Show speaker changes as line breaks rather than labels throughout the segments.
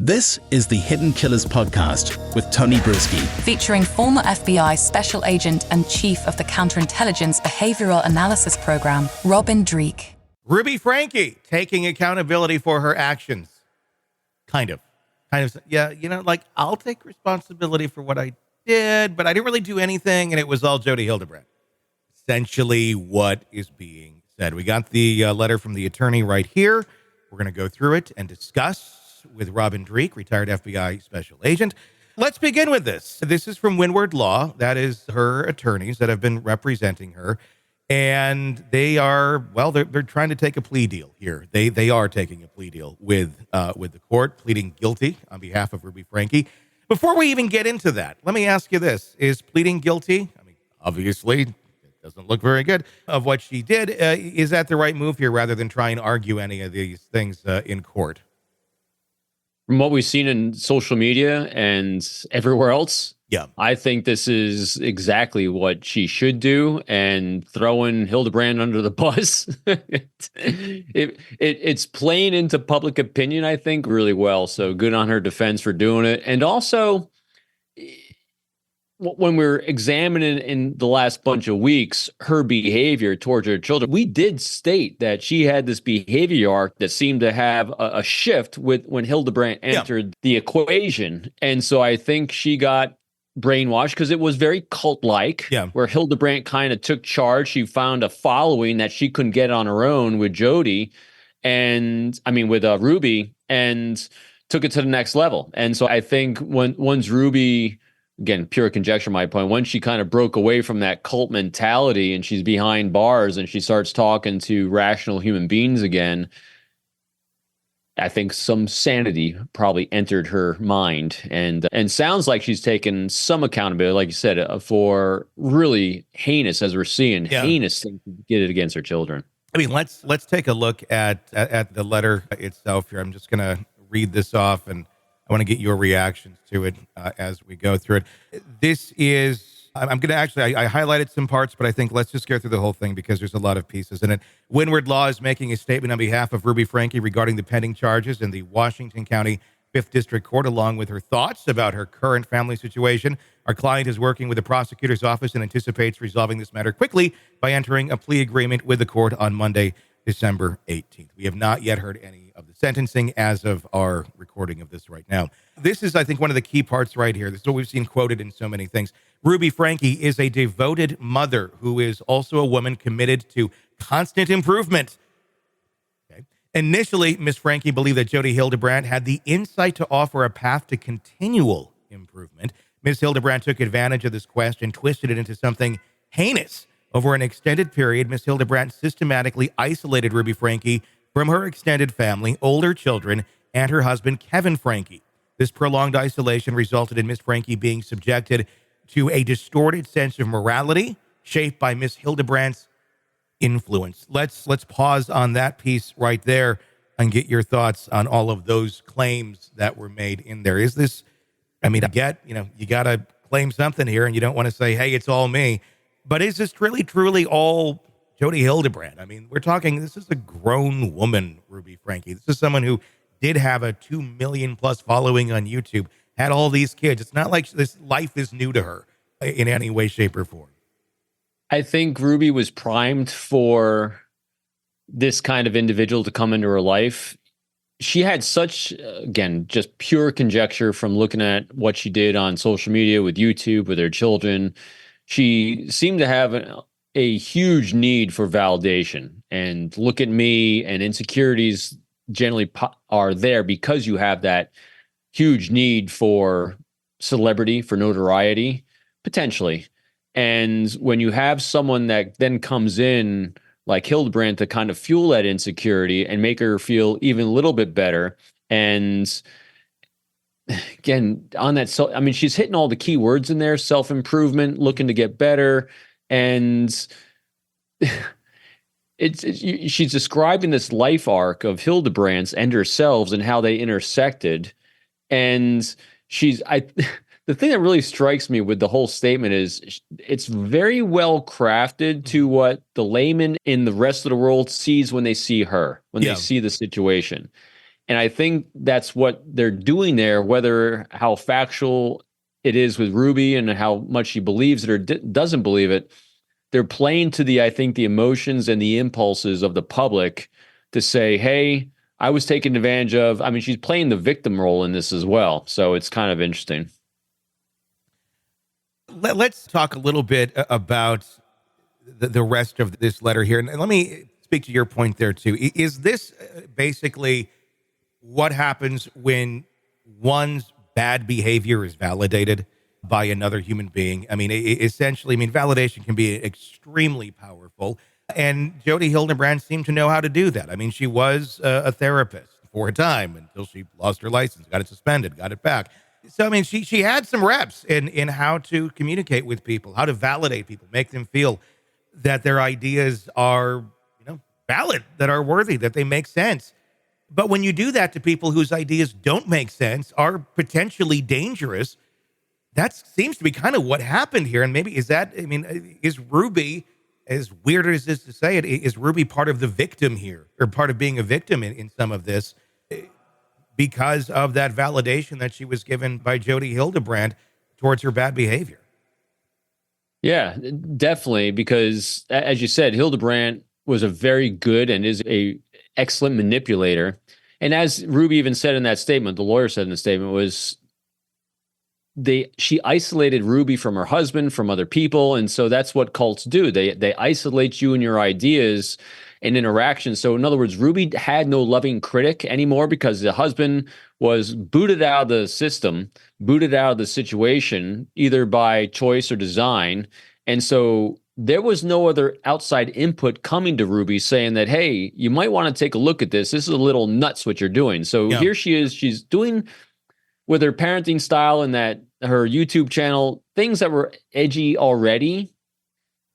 This is the Hidden Killers podcast with Tony Brueski,
featuring former FBI Special Agent and Chief of the Counterintelligence Behavioral Analysis Program, Robin Dreeke.
Ruby Franke taking accountability for her actions. Kind of. Yeah, like, I'll take responsibility for what I did, but I didn't really do anything, and it was all Jodi Hildebrandt. Essentially what is being said. We got the letter from the attorney right here. We're going to go through it and discuss with Robin Dreeke, retired FBI special agent. Let's begin with this. This is from Windward Law. That is her attorneys that have been representing her. And they are, well, they're trying to take a plea deal here. They are taking a plea deal with the court, pleading guilty on behalf of Ruby Franke. Before we even get into that, let me ask you this. Is pleading guilty, I mean, obviously, it doesn't look very good, of what she did. Is that the right move here rather than try and argue any of these things in court?
From what we've seen in social media and everywhere else,
yeah,
I think this is exactly what she should do, and throwing Hildebrandt under the bus. It's playing into public opinion, I think, really well. So good on her defense for doing it. And also, when we're examining in the last bunch of weeks her behavior towards her children, we did state that she had this behavior arc that seemed to have a shift with when Hildebrandt entered the equation. And so I think she got brainwashed because it was very cult-like, where Hildebrandt kind of took charge. She found a following that she couldn't get on her own with Jodi, and I mean with Ruby, and took it to the next level. And so I think once Ruby, again, pure conjecture, my point, once she kind of broke away from that cult mentality and she's behind bars and she starts talking to rational human beings again, I think some sanity probably entered her mind, and sounds like she's taken some accountability, like you said, for really heinous, as we're seeing, heinous things to get it against her children.
I mean, let's take a look at the letter itself here. I'm just going to read this off, and I want to get your reactions to it as we go through it. This is, I'm going to actually, I highlighted some parts, but I think let's just go through the whole thing because there's a lot of pieces in it. Windward Law is making a statement on behalf of Ruby Franke regarding the pending charges in the Washington County 5th District Court, along with her thoughts about her current family situation. Our client is working with the prosecutor's office and anticipates resolving this matter quickly by entering a plea agreement with the court on Monday, December 18th. We have not yet heard any of the sentencing as of our recording of this right now. This is, I think, one of the key parts right here. This is what we've seen quoted in so many things. Ruby Franke is a devoted mother who is also a woman committed to constant improvement. Okay. Initially, Ms. Franke believed that Jodi Hildebrandt had the insight to offer a path to continual improvement. Ms. Hildebrandt took advantage of this quest and twisted it into something heinous. Over an extended period, Ms. Hildebrandt systematically isolated Ruby Franke from her extended family, older children, and her husband, Kevin Franke. This prolonged isolation resulted in Ms. Franke being subjected to a distorted sense of morality shaped by Ms. Hildebrandt's influence. Let's pause on that piece right there and get your thoughts on all of those claims that were made in there. Is this, I mean, I get, you got to claim something here and you don't want to say, hey, it's all me. But is this really, truly all Jodi Hildebrandt? I mean, we're talking, this is a grown woman, Ruby Franke. This is someone who did have a 2 million plus following on YouTube, had all these kids. It's not like this life is new to her in any way, shape, or form.
I think Ruby was primed for this kind of individual to come into her life. She had such, again, just pure conjecture from looking at what she did on social media with YouTube, with her children. She seemed to have a huge need for validation, and look at me, and insecurities generally are there because you have that huge need for celebrity, for notoriety, potentially. And when you have someone that then comes in like Hildebrandt to kind of fuel that insecurity and make her feel even a little bit better, and again, on that, so I mean, she's hitting all the key words in there: self-improvement, looking to get better, and she's describing this life arc of Hildebrandt's and herself and how they intersected. And the thing that really strikes me with the whole statement is it's very well crafted to what the layman in the rest of the world sees when they see her, when they see the situation. And I think that's what they're doing there, whether how factual it is with Ruby and how much she believes it or doesn't believe it. They're playing to I think the emotions and the impulses of the public to say, hey, I was taken advantage of. I mean, she's playing the victim role in this as well. So it's kind of interesting.
Let's talk a little bit about the rest of this letter here. And let me speak to your point there, too. Is this basically what happens when one's bad behavior is validated by another human being? I mean, essentially, validation can be extremely powerful. And Jodi Hildebrandt seemed to know how to do that. I mean, she was a therapist for a time until she lost her license, got it suspended, got it back. So, I mean, she had some reps in how to communicate with people, how to validate people, make them feel that their ideas are, valid, that are worthy, that they make sense. But when you do that to people whose ideas don't make sense, are potentially dangerous, that seems to be kind of what happened here. And maybe is Ruby, as weird as it is to say it, is Ruby part of the victim here, or part of being a victim in some of this, because of that validation that she was given by Jodi Hildebrandt towards her bad behavior?
Yeah, definitely. Because as you said, Hildebrandt was a very good and is a excellent manipulator. And as Ruby even said in that statement, the lawyer said in the statement, was she isolated Ruby from her husband, from other people. And so that's what cults do. They isolate you and your ideas and interactions. So in other words, Ruby had no loving critic anymore because the husband was booted out of the system, booted out of the situation, either by choice or design. And so there was no other outside input coming to Ruby saying that, hey, you might want to take a look at this. This is a little nuts what you're doing. So Here she is. She's doing with her parenting style and that her YouTube channel, things that were edgy already.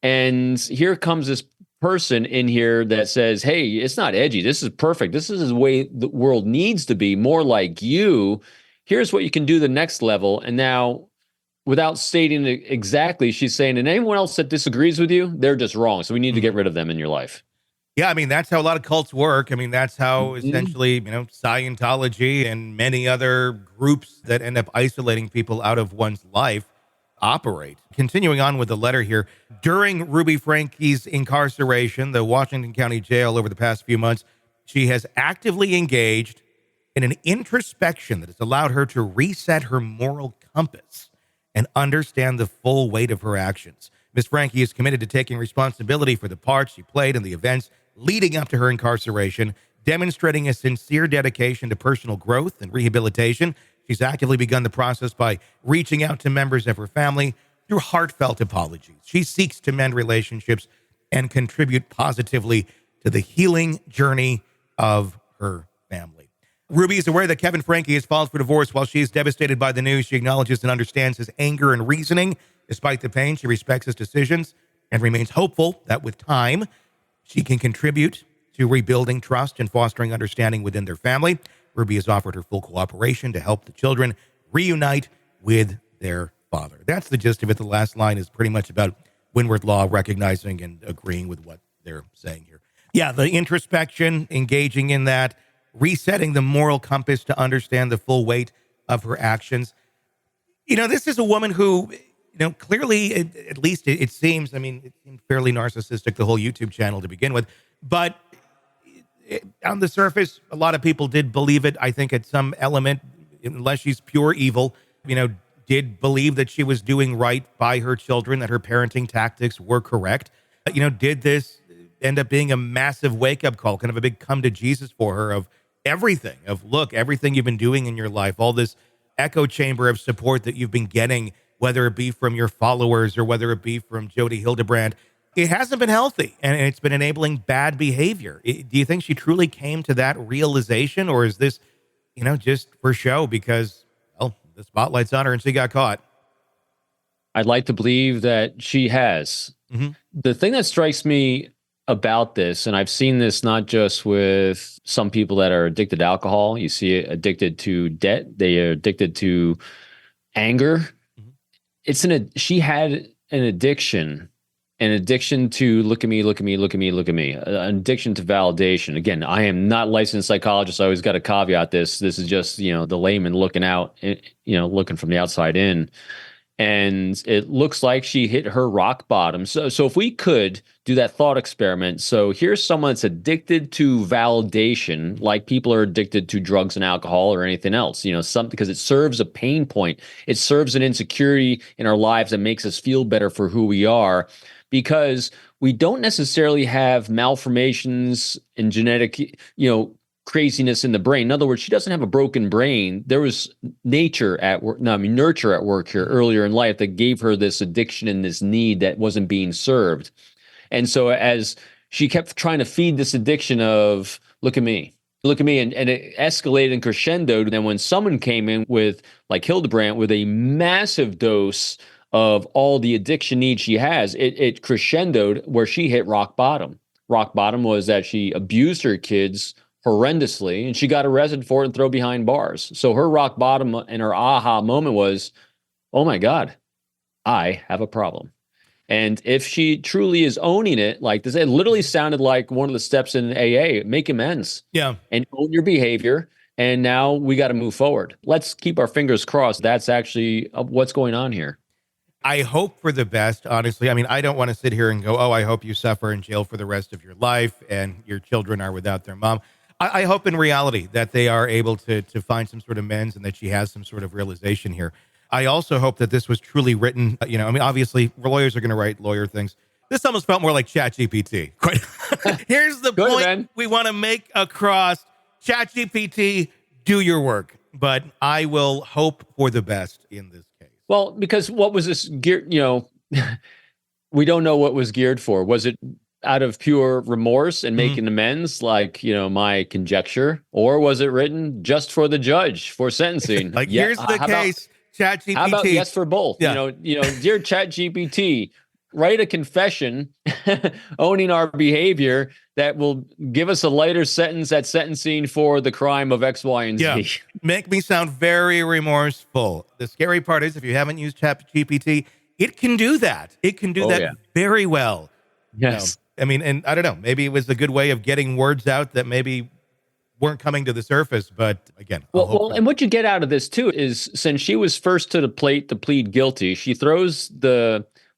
And here comes this person in here that says, hey, it's not edgy. This is perfect. This is the way the world needs to be, more like you. Here's what you can do the next level. And now, without stating it exactly, she's saying, and anyone else that disagrees with you, they're just wrong. So we need to get rid of them in your life.
Yeah, that's how a lot of cults work. That's how essentially, Scientology and many other groups that end up isolating people out of one's life operate. Continuing on with the letter here, during Ruby Franke's incarceration, the Washington County Jail over the past few months, she has actively engaged in an introspection that has allowed her to reset her moral compass and understand the full weight of her actions. Ms. Franke is committed to taking responsibility for the part she played in the events leading up to her incarceration, demonstrating a sincere dedication to personal growth and rehabilitation. She's actively begun the process by reaching out to members of her family through heartfelt apologies. She seeks to mend relationships and contribute positively to the healing journey of her family. Ruby is aware that Kevin Franke has filed for divorce. While she is devastated by the news, she acknowledges and understands his anger and reasoning. Despite the pain, she respects his decisions and remains hopeful that with time, she can contribute to rebuilding trust and fostering understanding within their family. Ruby has offered her full cooperation to help the children reunite with their father. That's the gist of it. The last line is pretty much about Windward Law recognizing and agreeing with what they're saying here. Yeah, the introspection, engaging in that, resetting the moral compass to understand the full weight of her actions. This is a woman who, clearly, at least it seems, it seemed fairly narcissistic, the whole YouTube channel to begin with. But on the surface, a lot of people did believe it. I think at some element, unless she's pure evil, did believe that she was doing right by her children, that her parenting tactics were correct. Did this end up being a massive wake-up call, kind of a big come to Jesus for her of everything, of look, everything you've been doing in your life, all this echo chamber of support that you've been getting, whether it be from your followers or whether it be from Jodi Hildebrandt, it hasn't been healthy, and it's been enabling bad behavior. Do you think she truly came to that realization, or is this, just for show because, well, the spotlight's on her and she got caught?
I'd like to believe that she has.
Mm-hmm.
The thing that strikes me about this, and I've seen this not just with some people that are addicted to alcohol, you see it addicted to debt, they are addicted to anger. Mm-hmm. She had an addiction an addiction to look at me, look at me, look at me, look at me, an addiction to validation. Again, I am not licensed psychologist. I always got to caveat this. This is just, the layman looking out, looking from the outside in. And it looks like she hit her rock bottom. So if we could do that thought experiment. So here's someone that's addicted to validation, like people are addicted to drugs and alcohol or anything else, something, because it serves a pain point. It serves an insecurity in our lives that makes us feel better for who we are, because we don't necessarily have malformations and genetic, craziness in the brain. In other words, she doesn't have a broken brain. There was nurture at work here earlier in life that gave her this addiction and this need that wasn't being served. And so as she kept trying to feed this addiction of, look at me, and it escalated and crescendoed. And then when someone came in with, like Hildebrandt, with a massive dose of all the addiction needs she has, it crescendoed where she hit rock bottom. Rock bottom was that she abused her kids horrendously, and she got arrested for it and thrown behind bars. So her rock bottom and her aha moment was, oh my God, I have a problem. And if she truly is owning it like this, it literally sounded like one of the steps in AA, make amends.
Yeah.
And own your behavior. And now we got to move forward. Let's keep our fingers crossed. That's actually what's going on here.
I hope for the best, honestly. I mean, I don't want to sit here and go, oh, I hope you suffer in jail for the rest of your life and your children are without their mom. I hope in reality that they are able to find some sort of amends and that she has some sort of realization here. I also hope that this was truly written. Obviously lawyers are going to write lawyer things. This almost felt more like ChatGPT. Here's the point
man.
We want to make across. ChatGPT, do your work. But I will hope for the best in this case.
Well, because what was this geared, we don't know what was geared for. Was it out of pure remorse and making amends, like, my conjecture? Or was it written just for the judge for sentencing?
Here's the case, ChatGPT.
How about yes for both?
Yeah.
Dear ChatGPT, write a confession owning our behavior that will give us a lighter sentence at sentencing for the crime of X, Y, and Z.
Yeah. Make me sound very remorseful. The scary part is, if you haven't used ChatGPT, it can do that. It can do that very well.
Yes.
And I don't know, maybe it was a good way of getting words out that maybe weren't coming to the surface, but again.
And what you get out of this too is, since she was first to the plate to plead guilty, she throws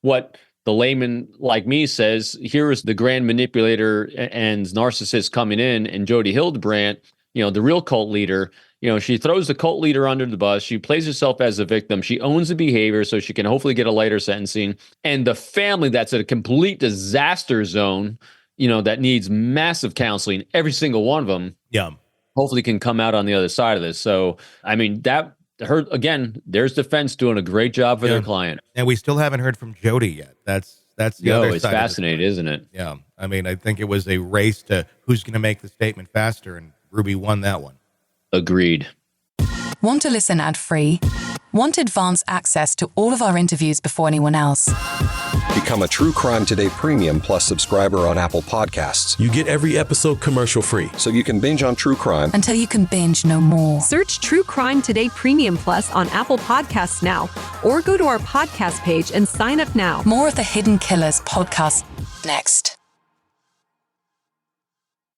what the layman like me says, here is the grand manipulator and narcissist coming in, and Jodi Hildebrandt, the real cult leader. She throws the cult leader under the bus. She plays herself as a victim. She owns the behavior so she can hopefully get a lighter sentencing. And the family that's at a complete disaster zone, that needs massive counseling, every single one of them, hopefully can come out on the other side of this. So, there's defense doing a great job for their client.
And we still haven't heard from Jodi yet. That's the other side.
It's fascinating, isn't it?
Yeah. I think it was a race to who's going to make the statement faster, and Ruby won that one.
Agreed.
Want to listen ad-free? Want advanced access to all of our interviews before anyone else?
Become a True Crime Today Premium Plus subscriber on Apple Podcasts.
You get every episode commercial-free.
So you can binge on true crime
until you can binge no more.
Search True Crime Today Premium Plus on Apple Podcasts now, or go to our podcast page and sign up now.
More of the Hidden Killers podcast next.